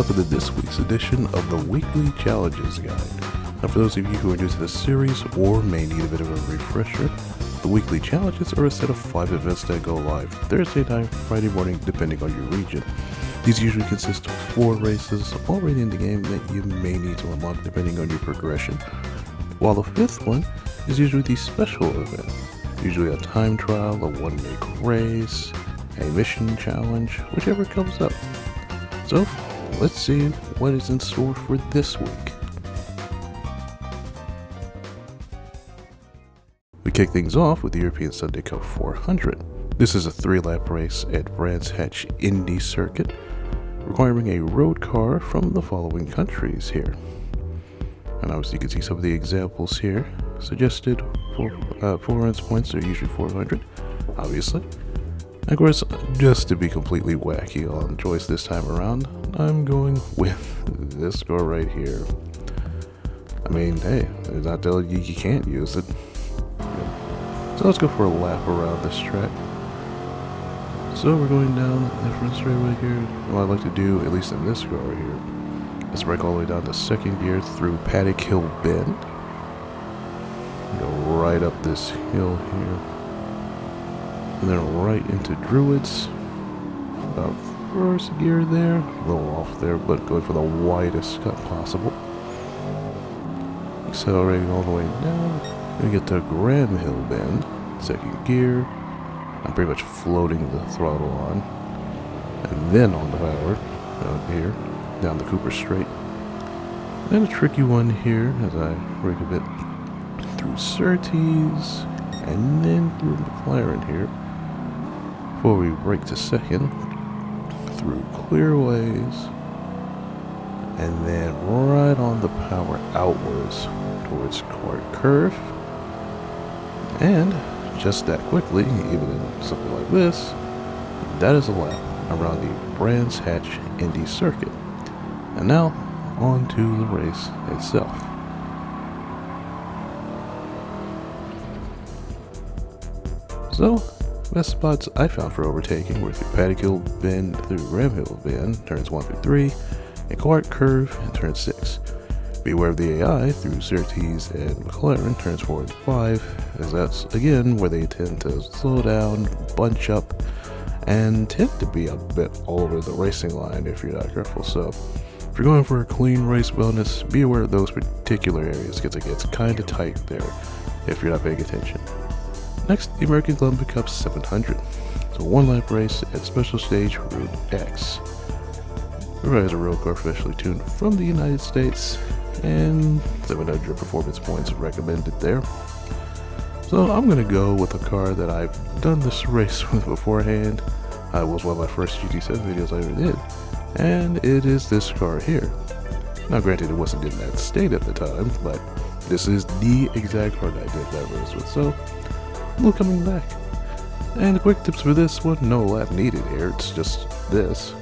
welcome to this week's edition of the Weekly Challenges Guide. Now for those of you who are new to the series or may need a bit of a refresher, the Weekly Challenges are a set of 5 events that go live Thursday night, Friday morning, depending on your region. These usually consist of 4 races already in the game that you may need to unlock depending on your progression, while the 5th one is usually the special event, usually a time trial, a one-make race, a mission challenge, whichever comes up. So, let's see what is in store for this week. We kick things off with the European Sunday Cup 400. This is a 3-lap race at Brands Hatch Indy Circuit, requiring a road car from the following countries here. And obviously you can see some of the examples here. Suggested performance points are usually 400, obviously. And of course, just to be completely wacky on choice this time around, I'm going with this score right here. I mean, hey, there's not telling you you can't use it. So let's go for a lap around this track. So we're going down the front straightaway here. What I'd like to do, at least in this car right here, is brake all the way down to 2nd gear through Paddock Hill Bend. Go right up this hill here. And then right into Druids. About 1st gear there. A little off there, but going for the widest cut possible. Accelerating all the way down. We get to Graham Hill Bend. 2nd gear. I'm pretty much floating the throttle on. And then on the power. Down here. Down the Cooper Straight. Then a tricky one here as I brake a bit through Surtees. And then through McLaren here. Before we brake to 2nd, through Clearways, and then right on the power outwards towards Court Curve, and just that quickly, even in something like this, that is a lap around the Brands Hatch Indy Circuit. And now, on to the race itself. So, best spots I found for overtaking were through Paddock Hill Bend, through Ram Hill Bend, turns 1 through 3, and Clark Curve, and turn 6. Beware of the AI through Surtees and McLaren, turns 4 and 5, as that's, again, where they tend to slow down, bunch up, and tend to be a bit all over the racing line if you're not careful. So, if you're going for a clean race wellness, be aware of those particular areas, because it gets kind of tight there if you're not paying attention. Next, the American Columbia Cup 700. It's a 1-lap race at Special Stage Route X. Provides a road car professionally tuned from the United States, and 700 performance points recommended there. So I'm going to go with a car that I've done this race with beforehand. It was one of my first GT7 videos I ever did, and it is this car here. Now granted, it wasn't in that state at the time, but this is the exact car that I did that race with, so we're coming back. And the quick tips for this one, no lap needed here, it's just this.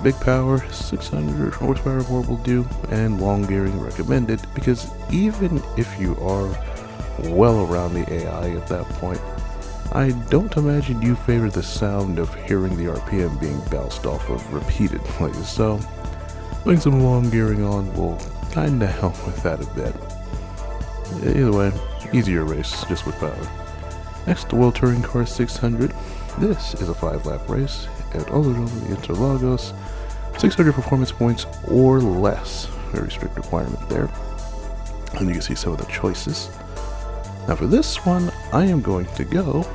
Big power, 600 horsepower more will do, and long gearing recommended, because even if you are well around the AI at that point, I don't imagine you favor the sound of hearing the RPM being bounced off of repeatedly, so putting some long gearing on will kinda help with that a bit. Either way, easier race, just with power. Next, the World Touring Car 600. This is a 5-lap race at Interlagos. 600 performance points or less. Very strict requirement there. And you can see some of the choices. Now for this one, I am going to go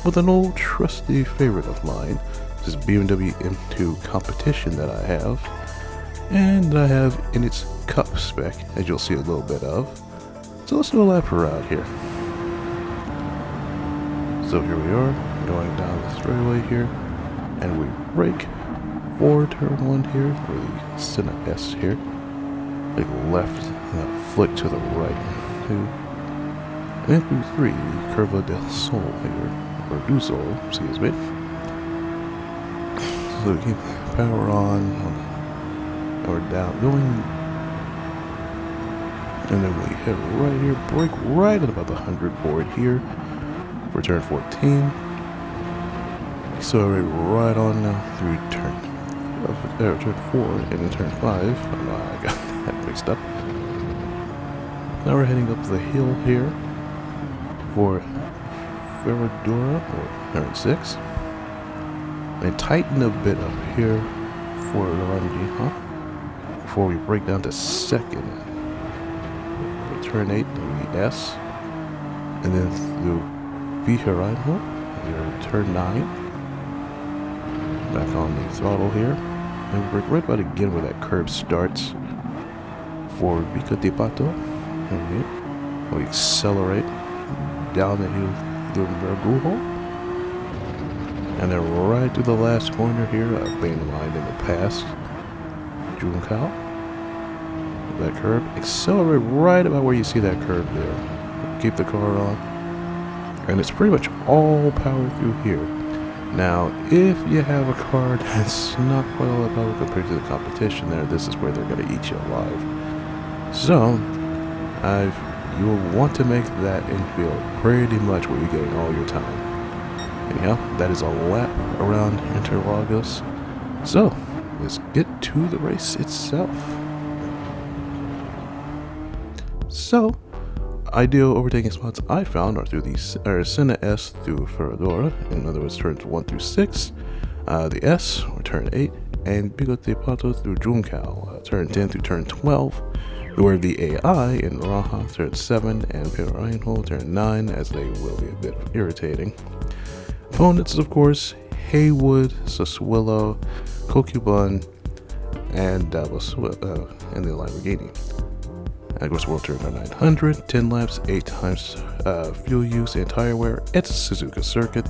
with an old trusty favorite of mine. This is BMW M2 Competition that I have. And I have in its cup spec, as you'll see a little bit of. So let's do a lap around here. So here we are, going down the straightaway here, and we brake for turn 1 here, or the Senna S here, like left, and then flick to the right, 2, and then through 3, the Curva del Sol here, or du Sol, excuse me. So we keep power on, or down, going, and then we hit right here, brake right at about the 100 board here, for turn 14. Accelerate right on now through turn turn 4, and then turn 5. I got that mixed up. Now we're heading up the hill here for Ferradura, or turn 6. And tighten a bit up here for Laranji, before we break down to second. For turn 8 through the S, and then through Viharinho, we're turn 9. Back on the throttle here, and we break right about again where that curve starts for Bica de Pato. Okay. We accelerate down the hill through Bergujo, and then right to the last corner here, being in line in the past Juncao. That curve, accelerate right about where you see that curve there. Keep the car on, and it's pretty much all power through here. Now, if you have a car that's not quite all that power compared to the competition there, this is where they're going to eat you alive. So, you will want to make that infield pretty much where you're getting all your time. Anyhow, that is a lap around Interlagos. So, let's get to the race itself. So, ideal overtaking spots I found are through the Senna S through Ferradura, in other words turns 1 through 6, the S, or turn 8, and Bica de Pato through Juncao, turn 10 through turn 12, where the AI in Raja turn 7, and Pireinho turn 9, as they will be a bit irritating. Opponents, of course, Haywood, Sassuolo, Clubman, and the Lamborghini. Of course, World Tour 900, 10 laps, 8 times fuel use and tire wear. It's a Suzuka circuit,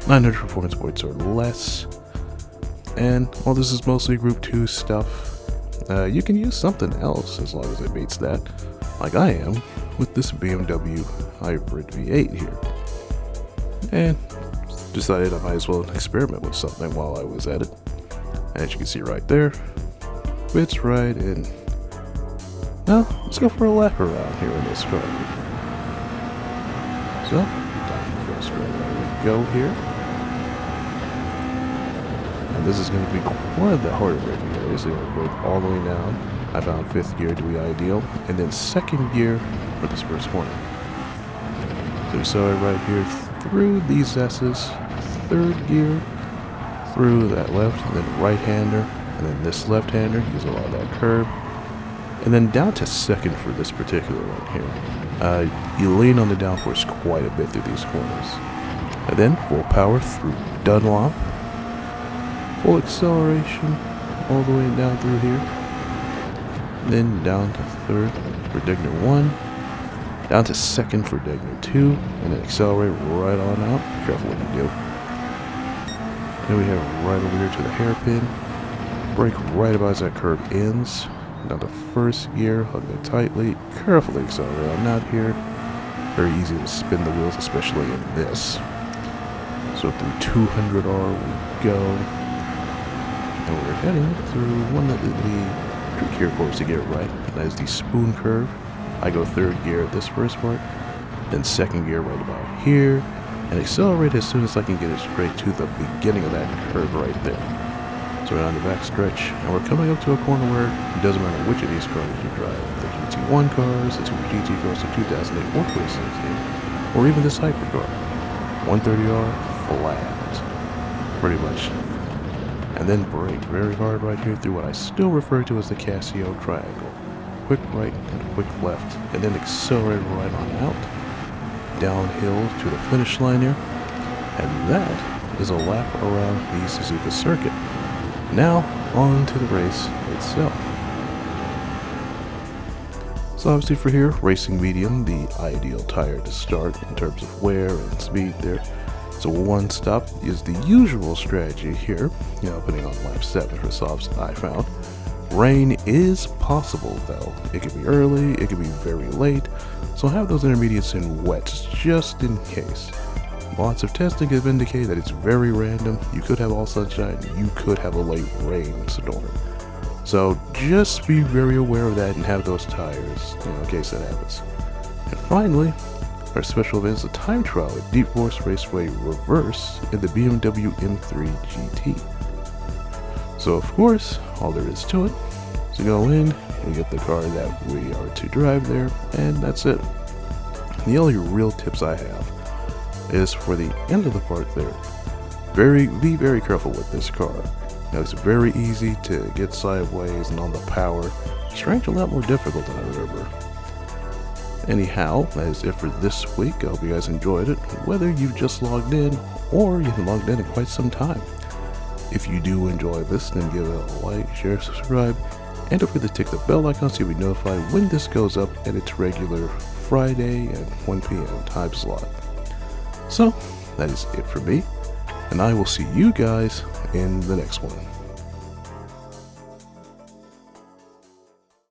900 performance points or less. And while this is mostly Group 2 stuff, you can use something else as long as it meets that, like I am with this BMW Hybrid V8 here. And decided I might as well experiment with something while I was at it. And as you can see right there, fits right in. Now, let's go for a lap around here in this car. So, down the first row, there we go here. And this is going to be one of the harder braking areas. So we'll brake all the way down. I found 5th gear to be ideal. And then 2nd gear for this first corner. So we saw it right here through these S's. 3rd gear through that left, and then right-hander. And then this left-hander, use a lot of that curb. And then down to 2nd for this particular one here. You lean on the downforce quite a bit through these corners. And then full power through Dunlop. Full acceleration all the way down through here. Then down to 3rd for Degner 1. Down to 2nd for Degner 2. And then accelerate right on out. Careful what you do. Then we have right over here to the hairpin. Brake right about as that curve ends. Down to 1st gear, hug it tightly, carefully accelerate on out here. Very easy to spin the wheels, especially in this. So through 200R we go. And we're heading through one of the trickier corners to get right. And that is the spoon curve. I go 3rd gear at this first part, then 2nd gear right about here, and accelerate as soon as I can get it straight to the beginning of that curve right there. So we're on the back stretch, and we're coming up to a corner where it doesn't matter which of these cars you drive. The GT1 cars, the Super GT cars of 2008 or 2016, or even this hypercar. 130R flat, pretty much. And then brake very hard right here through what I still refer to as the Casio triangle. Quick right and quick left, and then accelerate right on out. Downhill to the finish line here, and that is a lap around the Suzuka circuit. Now, on to the race itself. So obviously for here, racing medium, the ideal tire to start in terms of wear and speed there. So one stop is the usual strategy here, putting on lap 7 for softs I found. Rain is possible though. It could be early, it could be very late, so have those intermediates in wets just in case. Lots of testing have indicated that it's very random. You could have all sunshine, you could have a late rainstorm. So just be very aware of that and have those tires, in case that happens. And finally, our special event is a time trial at Deep Force Raceway Reverse in the BMW M3 GT. So of course, all there is to it is to go in and get the car that we are to drive there, and that's it. The only real tips I have is for the end of the part there. Be very careful with this car. Now, it's very easy to get sideways and on the power. Strange, a lot more difficult than I remember. Anyhow, that is it for this week. I hope you guys enjoyed it, whether you've just logged in or you've logged in quite some time. If you do enjoy this, then give it a like, share, subscribe, and don't forget to tick the bell icon so you'll be notified when this goes up at its regular Friday at 1 p.m. time slot. So, that is it for me, and I will see you guys in the next one.